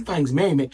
things merriment.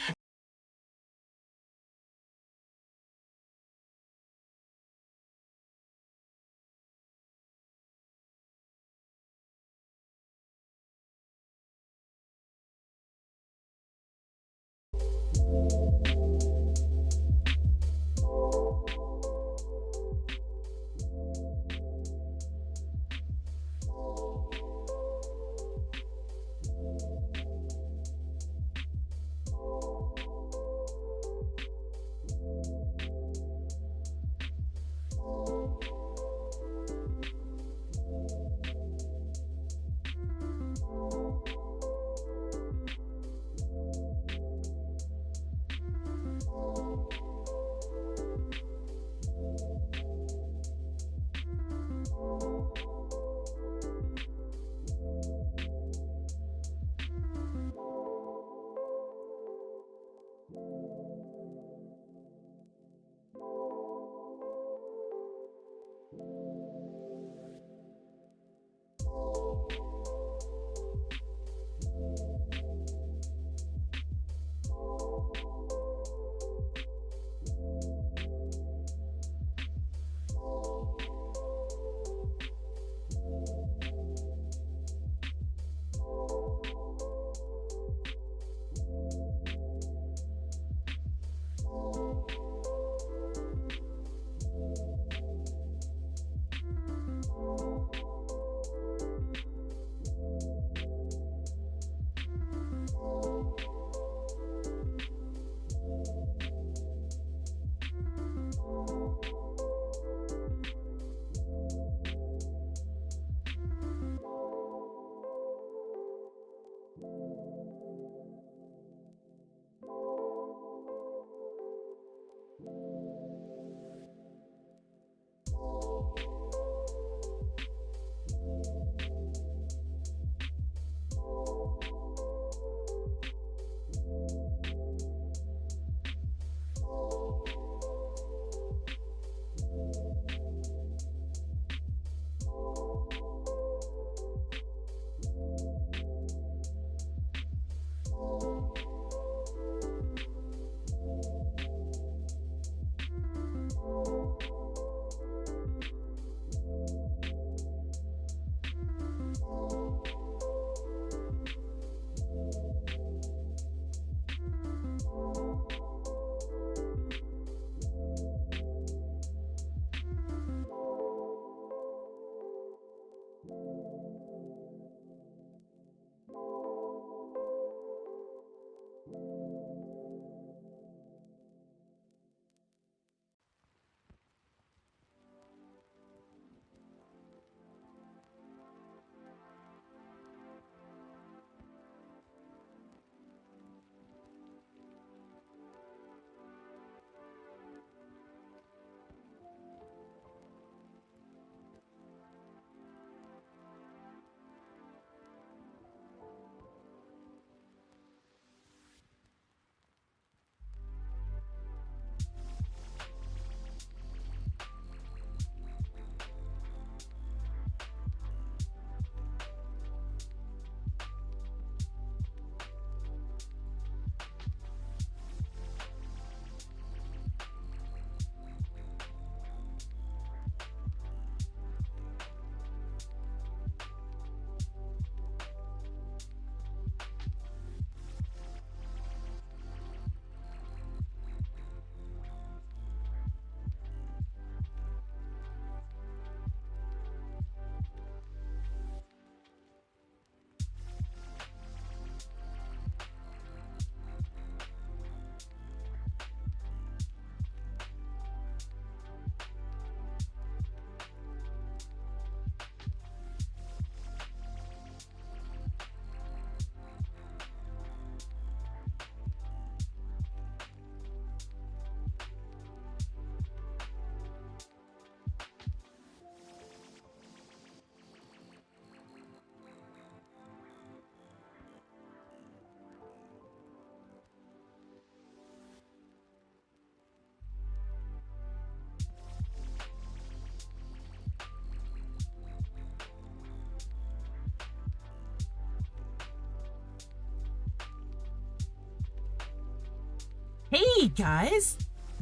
Hey guys,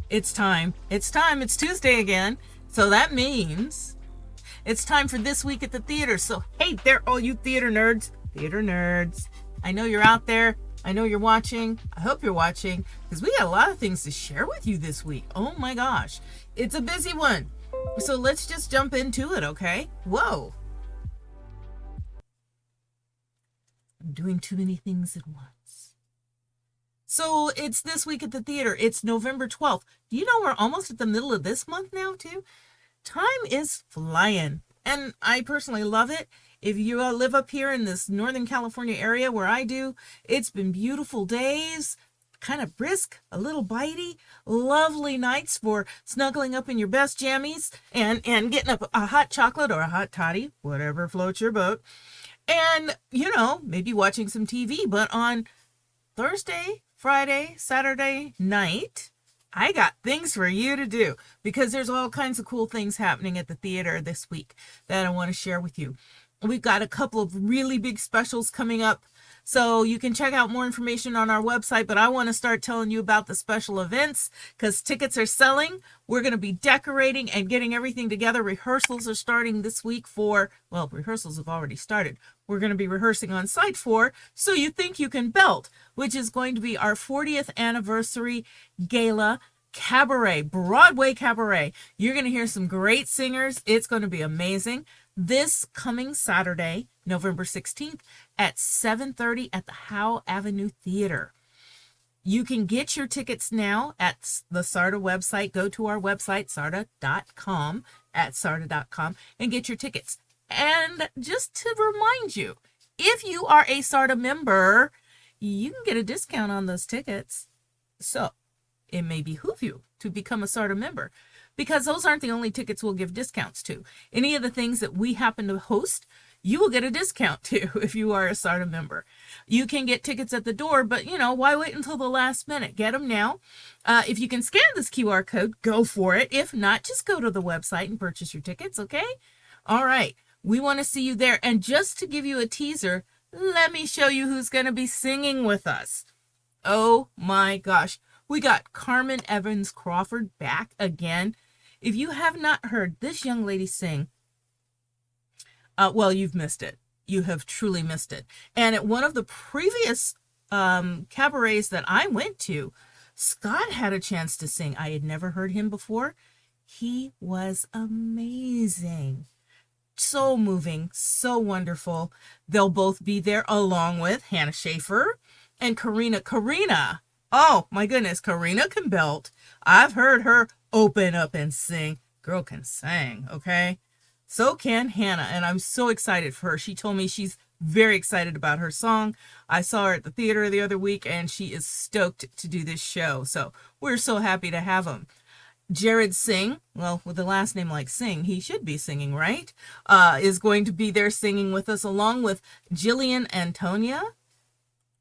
it's time. It's time. It's Tuesday again. So that means it's time for This Week at the Theater. So, hey there, all you theater nerds. Theater nerds. I know you're out there. I know you're watching. I hope you're watching because we got a lot of things to share with you this week. Oh my gosh. It's a busy one. So let's just jump into it, okay? Whoa. I'm doing too many things at once. So it's This Week at the Theater. It's November 12th. Do you know we're almost at the middle of this month now, too? Time is flying, and I personally love it. If you live up here in this Northern California area where I do, it's been beautiful days, kind of brisk, a little bitey, lovely nights for snuggling up in your best jammies and getting up a hot chocolate or a hot toddy, whatever floats your boat, and, maybe watching some TV. But on Thursday, Friday, Saturday night, I got things for you to do because there's all kinds of cool things happening at the theater this week that I want to share with you. We've got a couple of really big specials coming up, so you can check out more information on our website, but I want to start telling you about the special events because tickets are selling. We're going to be decorating and getting everything together. Rehearsals are starting this week rehearsals have already started. We're going to be rehearsing on site for So You Think You Can Belt, which is going to be our 40th anniversary gala cabaret, Broadway cabaret. You're going to hear some great singers. It's going to be amazing. This coming Saturday, November 16th at 7:30 at the Howe Avenue Theater. You can get your tickets now at the SARTA website. Go to our website, sarta.com, at sarta.com, and get your tickets. And just to remind you, if you are a SARTA member, you can get a discount on those tickets. So it may behoove you to become a SARTA member, because those aren't the only tickets we'll give discounts to. Any of the things that we happen to host, you will get a discount to if you are a SARTA member. You can get tickets at the door, but why wait until the last minute? Get them now. If you can scan this QR code, go for it. If not, just go to the website and purchase your tickets, okay? All right. We want to see you there. And just to give you a teaser, let me show you who's going to be singing with us. Oh my gosh. We got Carmen Evans Crawford back again. If you have not heard this young lady sing, you've missed it. You have truly missed it. And at one of the previous cabarets that I went to, Scott had a chance to sing. I had never heard him before. He was amazing. So moving, so wonderful. They'll both be there along with Hannah Schaefer and Karina. Oh my goodness, Karina can belt. I've heard her open up and sing. Girl can sing, okay? So can Hannah, and I'm so excited for her. She told me she's very excited about her song. I saw her at the theater the other week, and she is stoked to do this show. So we're so happy to have them. Jared Singh, well, with a last name like Singh, he should be singing, right? Is going to be there singing with us, along with Jillian Antonia.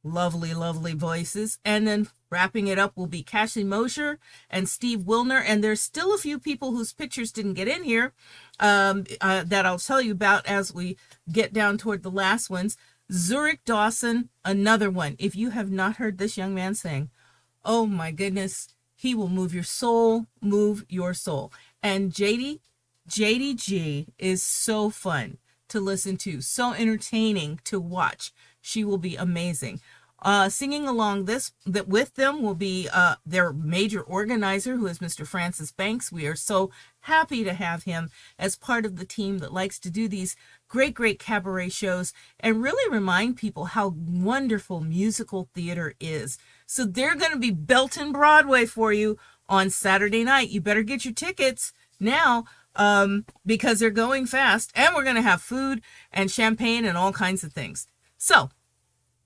Lovely, lovely voices. And then wrapping it up will be Cassie Mosher and Steve Wilner. And there's still a few people whose pictures didn't get in here that I'll tell you about as we get down toward the last ones. Zurich Dawson, another one. If you have not heard this young man sing, oh my goodness, he will move your soul, move your soul. And JDG is so fun to listen to, so entertaining to watch. She will be amazing. Singing along with them will be their major organizer, who is Mr. Francis Banks. We are so happy to have him as part of the team that likes to do these great, great cabaret shows and really remind people how wonderful musical theater is. So they're going to be belting Broadway for you on Saturday night. You better get your tickets now because they're going fast, and we're going to have food and champagne and all kinds of things. So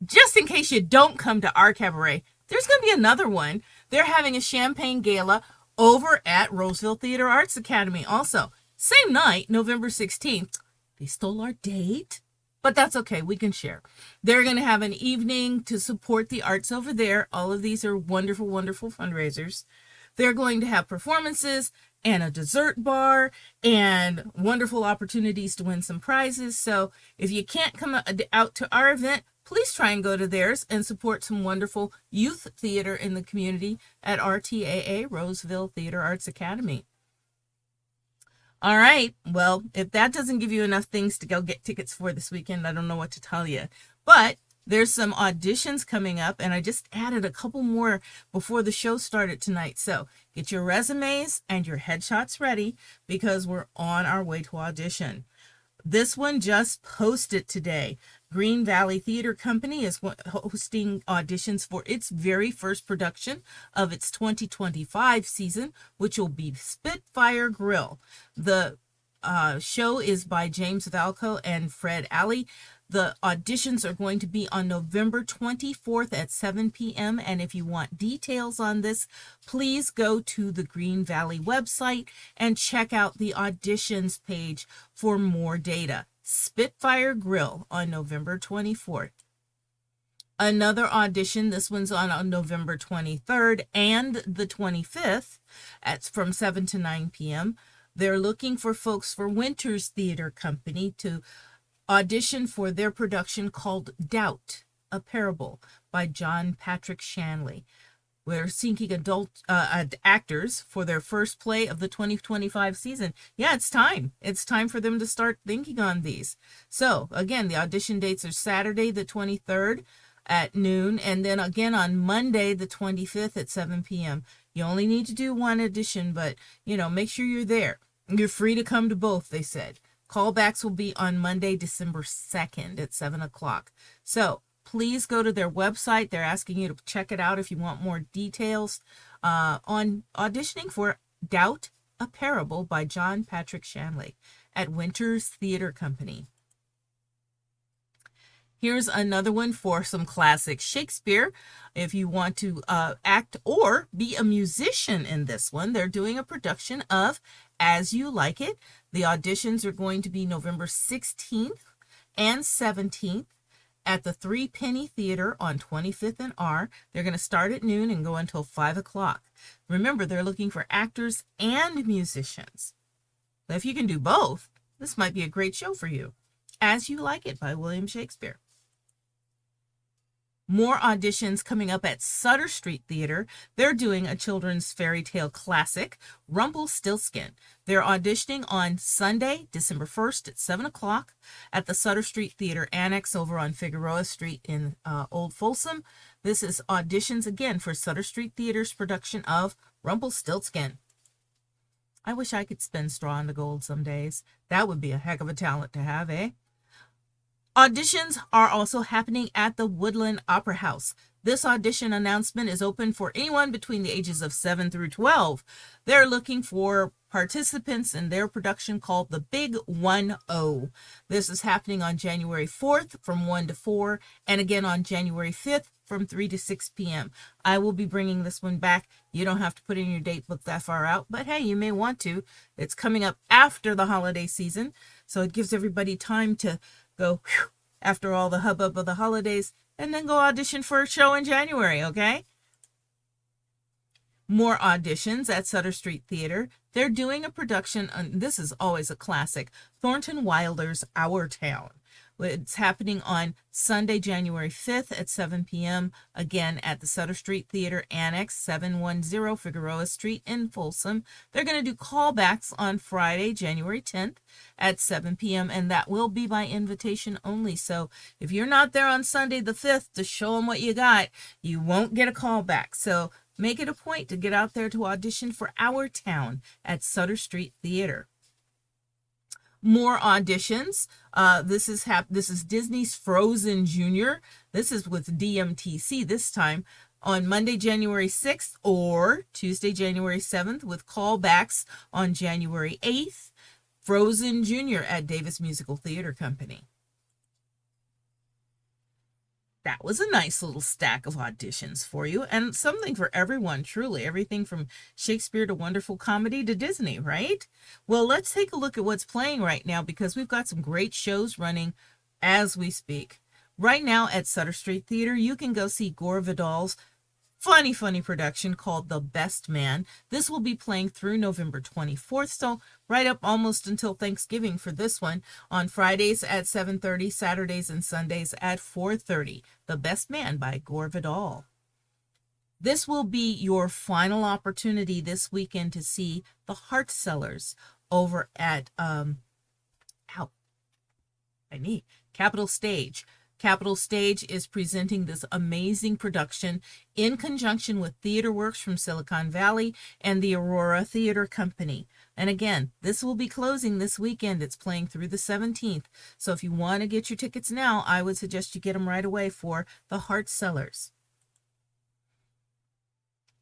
just in case you don't come to our cabaret, there's going to be another one. They're having a champagne gala over at Roseville Theater Arts Academy also. Same night, November 16th. They stole our date, but that's okay. We can share. They're going to have an evening to support the arts over there. All of these are wonderful, wonderful fundraisers. They're going to have performances and a dessert bar and wonderful opportunities to win some prizes. So if you can't come out to our event, please try and go to theirs and support some wonderful youth theater in the community at RTAA, Roseville Theater Arts Academy. All right. Well, if that doesn't give you enough things to go get tickets for this weekend, I don't know what to tell you. But there's some auditions coming up, and I just added a couple more before the show started tonight. So get your resumes and your headshots ready because we're on our way to audition. This one just posted today. Green Valley Theater Company is hosting auditions for its very first production of its 2025 season, which will be Spitfire Grill. The show is by James Valco and Fred Alley. The auditions are going to be on November 24th at 7 p.m. And if you want details on this, please go to the Green Valley website and check out the auditions page for more data. Spitfire Grill on November 24th. Another audition, this one's on November 23rd and the 25th from 7 to 9 p.m. They're looking for folks for Winters Theater Company to audition for their production called Doubt, a Parable by John Patrick Shanley. We're seeking adult actors for their first play of the 2025 season. Yeah, it's time. It's time for them to start thinking on these. So, again, the audition dates are Saturday the 23rd at noon, and then again on Monday the 25th at 7 p.m. You only need to do one audition, but, make sure you're there. You're free to come to both, they said. Callbacks will be on Monday, December 2nd at 7 o'clock. So please go to their website. They're asking you to check it out if you want more details on auditioning for Doubt, a Parable by John Patrick Shanley at Winters Theater Company. Here's another one for some classic Shakespeare. If you want to act or be a musician in this one, they're doing a production of As You Like It. The auditions are going to be November 16th and 17th at the Three Penny Theater on 25th and R. They're going to start at noon and go until 5 o'clock. Remember, they're looking for actors and musicians. If you can do both, this might be a great show for you. As You Like It by William Shakespeare. More auditions coming up at Sutter Street Theater. They're doing a children's fairy tale classic, Rumpelstiltskin. They're auditioning on Sunday, December 1st at 7 o'clock at the Sutter Street Theater Annex over on Figueroa Street in Old Folsom. This is auditions again for Sutter Street Theater's production of Rumpelstiltskin. I wish I could spin straw into gold some days. That would be a heck of a talent to have, eh? Auditions are also happening at the Woodland Opera House. This audition announcement is open for anyone between the ages of 7 through 12. They're looking for participants in their production called The Big 1-0. This is happening on January 4th from 1 to 4 and again on January 5th from 3 to 6 p.m. I will be bringing this one back. You don't have to put in your date book that far out, but hey, you may want to. It's coming up after the holiday season, so it gives everybody time to go after all the hubbub of the holidays and then go audition for a show in January, okay? More auditions at Sutter Street Theater. They're doing a production, this is always a classic, Thornton Wilder's Our Town. It's happening on Sunday, January 5th at 7 p.m. Again at the Sutter Street Theater Annex, 710 Figueroa Street in Folsom. They're going to do callbacks on Friday, January 10th at 7 p.m. and that will be by invitation only. So if you're not there on Sunday the 5th to show them what you got, you won't get a callback. So make it a point to get out there to audition for Our Town at Sutter Street Theater. More auditions. This is Disney's Frozen Junior. This is with DMTC this time on Monday, January 6th or Tuesday, January 7th with callbacks on January 8th. Frozen Junior at Davis Musical Theater Company. That was a nice little stack of auditions for you and something for everyone, truly. Everything from Shakespeare to wonderful comedy to Disney, right? Well, let's take a look at what's playing right now because we've got some great shows running as we speak. Right now at Sutter Street Theater, you can go see Gore Vidal's funny production called The Best Man. This will be playing through November 24th, so right up almost until Thanksgiving for this one, on Fridays at 7:30, Saturdays and Sundays at 4:30. The Best Man by Gore Vidal. This will be your final opportunity this weekend to see the Heart Sellers over at Capitol Stage. Capitol Stage is presenting this amazing production in conjunction with TheaterWorks from Silicon Valley and the Aurora Theater Company. And again, this will be closing this weekend. It's playing through the 17th. So if you want to get your tickets now, I would suggest you get them right away for the Heart Sellers.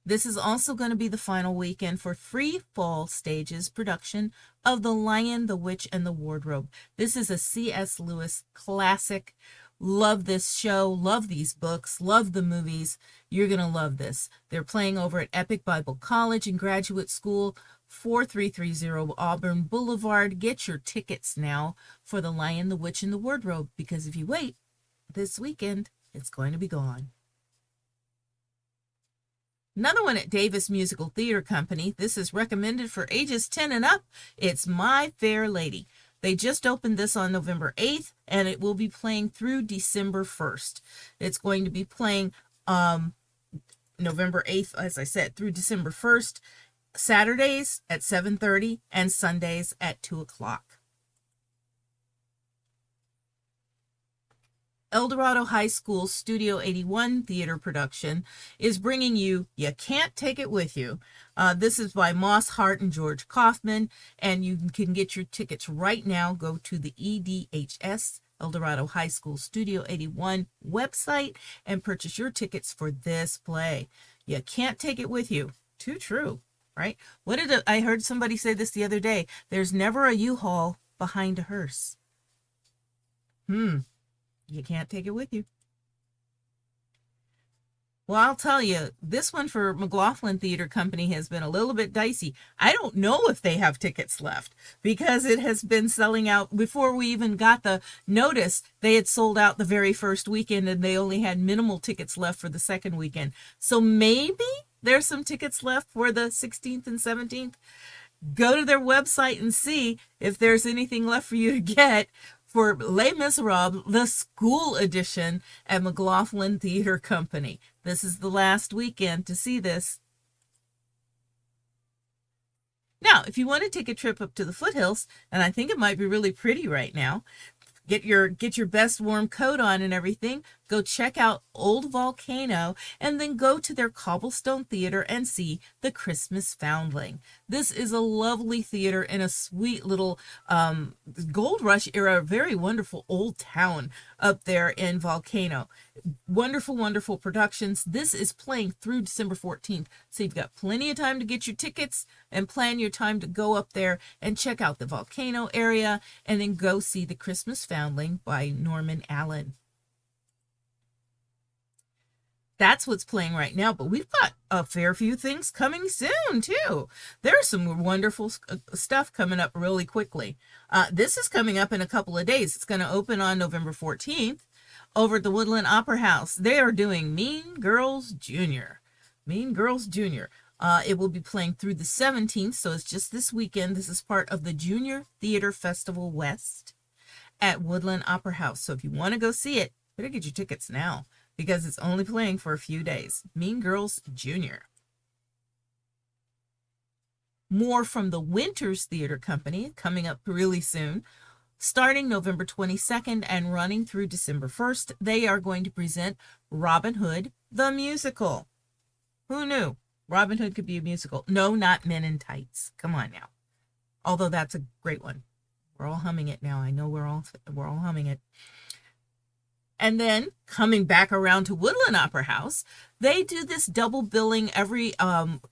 This is also going to be the final weekend for Free Fall Stage's production of The Lion, the Witch, and the Wardrobe. This is a C.S. Lewis classic. Love this show, love these books, love the movies. You're going to love this. They're playing over at Epic Bible College and Graduate School, 4330 Auburn Boulevard. Get your tickets now for The Lion, the Witch, and the Wardrobe, because if you wait this weekend, it's going to be gone. Another one at Davis Musical Theater Company. This is recommended for ages 10 and up. It's My Fair Lady. They just opened this on November 8th, and it will be playing through December 1st. It's going to be playing November 8th, as I said, through December 1st, Saturdays at 7:30 and Sundays at 2 o'clock. Eldorado High School Studio 81 theater production is bringing you You Can't Take It With You. This is by Moss Hart and George Kaufman, and you can get your tickets right now. Go to the EDHS, Eldorado High School Studio 81 website, and purchase your tickets for this play. You can't take it with you. Too true, right? I heard somebody say this the other day. There's never a U-Haul behind a hearse. You can't take it with you. Well, I'll tell you, this one for McLaughlin Theater Company has been a little bit dicey. I don't know if they have tickets left because it has been selling out. Before we even got the notice, they had sold out the very first weekend and they only had minimal tickets left for the second weekend. So maybe there's some tickets left for the 16th and 17th. Go to their website and see if there's anything left for you to get for Les Miserables, the school edition at McLaughlin Theater Company. This is the last weekend to see this. Now, if you want to take a trip up to the foothills, and I think it might be really pretty right now, get your best warm coat on and everything, go check out Old Volcano, and then go to their Cobblestone Theater and see The Christmas Foundling. This is a lovely theater in a sweet little Gold Rush era, very wonderful old town up there in Volcano. Wonderful, wonderful productions. This is playing through December 14th, so you've got plenty of time to get your tickets and plan your time to go up there and check out the Volcano area, and then go see The Christmas Foundling by Norman Allen. That's what's playing right now, but we've got a fair few things coming soon, too. There's some wonderful stuff coming up really quickly. This is coming up in a couple of days. It's going to open on November 14th over at the Woodland Opera House. They are doing Mean Girls Jr. Mean Girls Jr. It will be playing through the 17th, so it's just this weekend. This is part of the Junior Theater Festival West at Woodland Opera House. So if you want to go see it, better get your tickets now, because it's only playing for a few days. Mean Girls Jr. More from the Winters Theater Company coming up really soon. Starting November 22nd and running through December 1st, they are going to present Robin Hood, the musical. Who knew Robin Hood could be a musical? No, not Men in Tights. Come on now. Although that's a great one. We're all humming it now. I know we're all humming it. And then coming back around to Woodland Opera House, they do this double billing every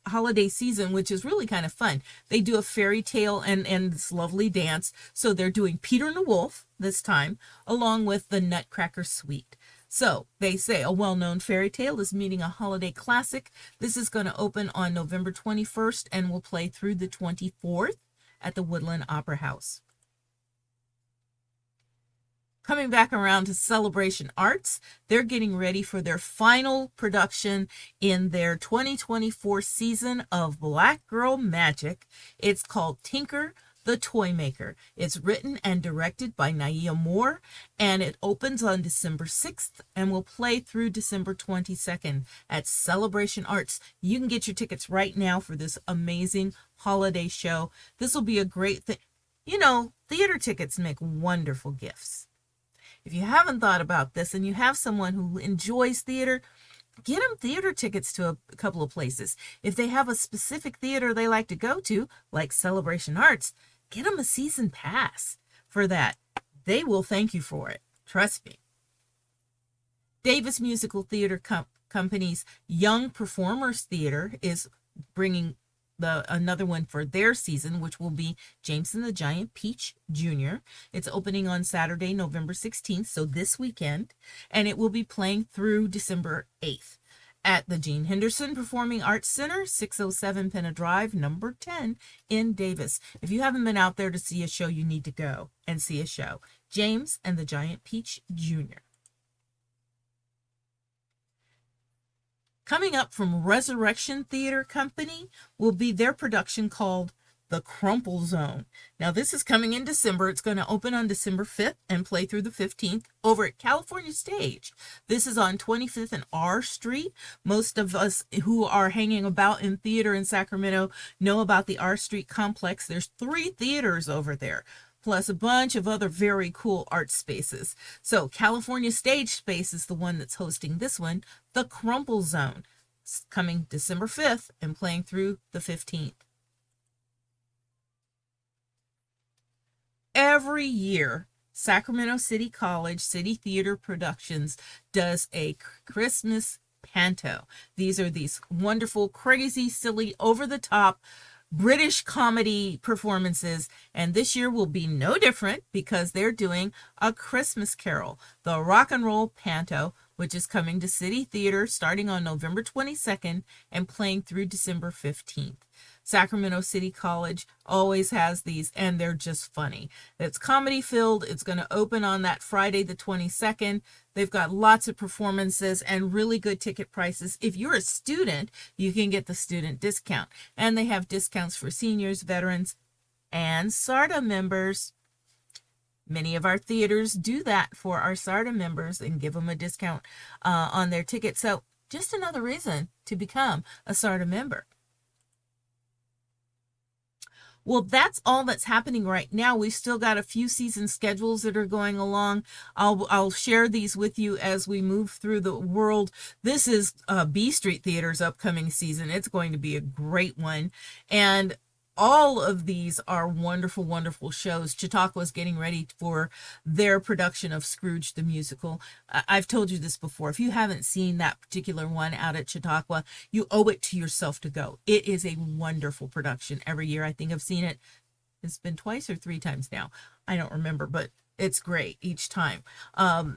holiday season, which is really kind of fun. They do a fairy tale and this lovely dance. So they're doing Peter and the Wolf this time, along with the Nutcracker Suite. So they say a well-known fairy tale is meeting a holiday classic. This is going to open on November 21st and will play through the 24th at the Woodland Opera House. Coming back around to Celebration Arts, they're getting ready for their final production in their 2024 season of Black Girl Magic. It's called Tinker the Toy Maker. It's written and directed by Naia Moore, and it opens on December 6th and will play through December 22nd at Celebration Arts. You can get your tickets right now for this amazing holiday show. This will be a great thing. You know, theater tickets make wonderful gifts. If you haven't thought about this and you have someone who enjoys theater, get them theater tickets to a couple of places. If they have a specific theater they like to go to, like Celebration Arts, get them a season pass for that. They will thank you for it. Trust me. Davis Musical Theater Company's Young Performers Theater is bringing another one for their season, which will be James and the Giant Peach Jr. It's opening on Saturday, November 16th, so this weekend, and it will be playing through December 8th at the Gene Henderson Performing Arts Center, 607 Penna Drive, number 10 in Davis. If you haven't been out there to see a show, you need to go and see a show. James and the Giant Peach Jr. Coming up from Resurrection Theater Company will be their production called The Crumple Zone. Now, this is coming in December. It's going to open on December 5th and play through the 15th over at California Stage. This is on 25th and R Street. Most of us who are hanging about in theater in Sacramento know about the R Street complex. There's 3 theaters over there, plus a bunch of other very cool art spaces. So California Stage Space is the one that's hosting this one, The Crumple Zone. It's coming December 5th and playing through the 15th. Every year, Sacramento City College City Theater Productions does a Christmas panto. These are these wonderful, crazy, silly, over-the-top British comedy performances, and this year will be no different because they're doing A Christmas Carol, the rock and roll panto, which is coming to City Theater starting on November 22nd and playing through December 15th. Sacramento City College always has these, and they're just funny. It's comedy filled. It's going to open on that Friday the 22nd. They've got lots of performances and really good ticket prices. If you're a student, you can get the student discount. And they have discounts for seniors, veterans, and SARTA members. Many of our theaters do that for our SARTA members and give them a discount on their ticket. So just another reason to become a SARTA member. Well, that's all that's happening right now. We've still got a few season schedules that are going along. I'll share these with you as we move through the world. This is B Street Theater's upcoming season. It's going to be a great one. And all of these are wonderful, wonderful shows. Chautauqua's getting ready for their production of Scrooge the Musical. I've told you this before. If you haven't seen that particular one out at Chautauqua, you owe it to yourself to go. It is a wonderful production every year. I think I've seen it. It's been twice or 3 times now. I don't remember, but it's great each time.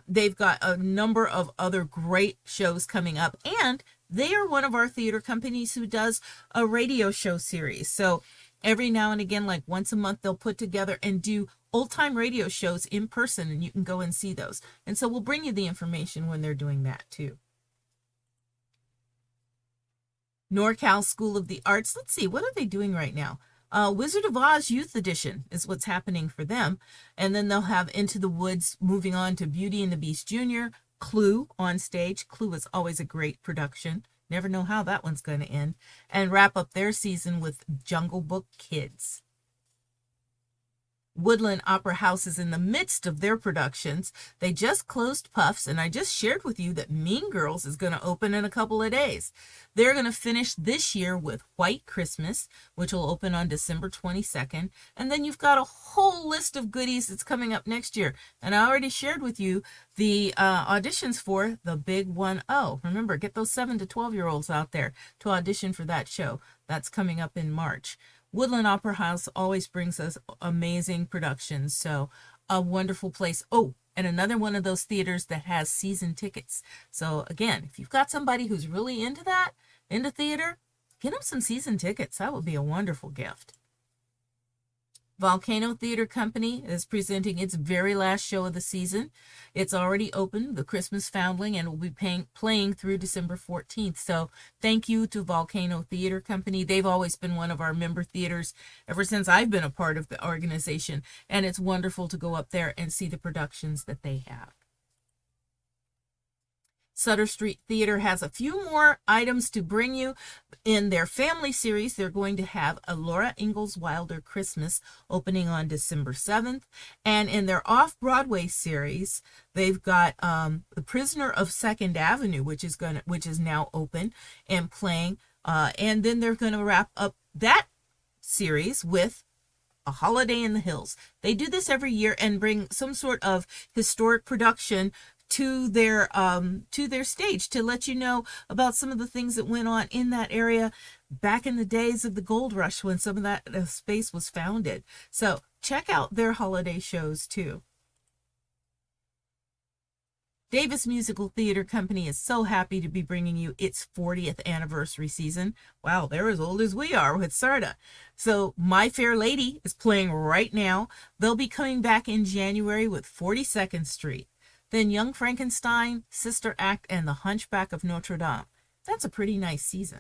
They've got a number of other great shows coming up, and they are one of our theater companies who does a radio show series. So every now and again, like once a month, they'll put together and do old-time radio shows in person, and you can go and see those. And so we'll bring you the information when they're doing that too. NorCal School of the Arts. Let's see, what are they doing right now? Wizard of Oz Youth Edition is what's happening for them. And then they'll have Into the Woods, moving on to Beauty and the Beast Jr., Clue on stage. Clue is always a great production. Never know how that one's going to end. And wrap up their season with Jungle Book Kids. Woodland Opera House is in the midst of their productions. They just closed Puffs, and I just shared with you that Mean Girls is going to open in a couple of days. They're going to finish this year with White Christmas, which will open on December 22nd. And then you've got a whole list of goodies that's coming up next year. And I already shared with you the auditions for The Big 1-0. Remember, get those 7 to 12-year-olds out there to audition for that show. That's coming up in March. Woodland Opera House always brings us amazing productions, so a wonderful place. Oh, and another one of those theaters that has season tickets. So again, if you've got somebody who's really into that, into theater, get them some season tickets. That would be a wonderful gift. Volcano Theater Company is presenting its very last show of the season. It's already open, The Christmas Foundling, and will be playing through December 14th. So thank you to Volcano Theater Company. They've always been one of our member theaters ever since I've been a part of the organization, and it's wonderful to go up there and see the productions that they have. Sutter Street Theater has a few more items to bring you. In their family series, they're going to have a Laura Ingalls Wilder Christmas opening on December 7th. And in their off-Broadway series, they've got The Prisoner of Second Avenue, which is now open and playing. And then they're going to wrap up that series with A Holiday in the Hills. They do this every year and bring some sort of historic production to their stage to let you know about some of the things that went on in that area back in the days of the gold rush when some of that space was founded. So check out their holiday shows too. Davis Musical Theater Company is so happy to be bringing you its 40th anniversary season. Wow, they're as old as we are with Sarda. So My Fair Lady is playing right now. They'll be coming back in January with 42nd Street. Then Young Frankenstein, Sister Act, and The Hunchback of Notre Dame. That's a pretty nice season.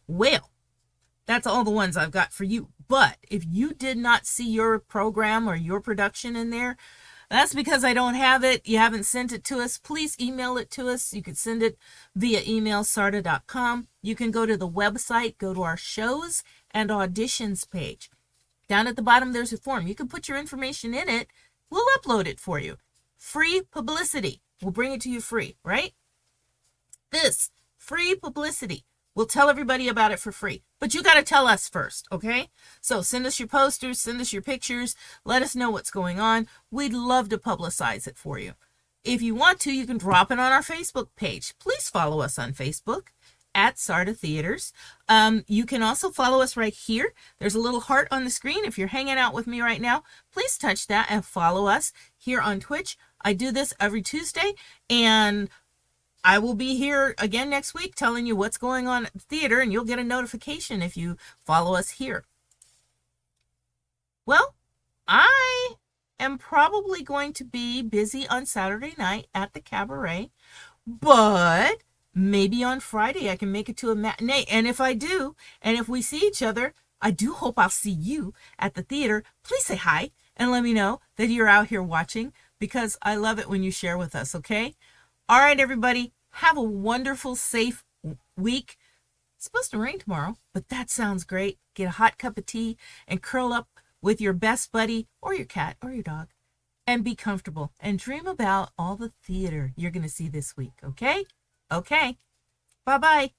Well, that's all the ones I've got for you. But if you did not see your program or your production in there, that's because I don't have it. You haven't sent it to us. Please email it to us. You can send it via email, sarda.com. You can go to the website, go to our shows and auditions page. Down at the bottom, there's a form. You can put your information in it. We'll upload it for you. Free publicity. We'll bring it to you free, right? This free publicity. We'll tell everybody about it for free. But you got to tell us first, okay? So send us your posters, send us your pictures. Let us know what's going on. We'd love to publicize it for you. If you want to, you can drop it on our Facebook page. Please follow us on Facebook at Sarda Theaters. You can also follow us right here. There's a little heart on the screen. If you're hanging out with me right now, please touch that and follow us here on Twitch. I do this every Tuesday, and I will be here again next week telling you what's going on at the theater, and you'll get a notification if you follow us here. Well, I am probably going to be busy on Saturday night at the cabaret, but maybe on Friday I can make it to a matinee. And if I do, and if we see each other, I do hope I'll see you at the theater. Please say hi and let me know that you're out here watching, because I love it when you share with us, okay? All right, everybody, have a wonderful, safe week. It's supposed to rain tomorrow, but that sounds great. Get a hot cup of tea and curl up with your best buddy or your cat or your dog and be comfortable and dream about all the theater you're going to see this week, okay? Okay. Bye-bye.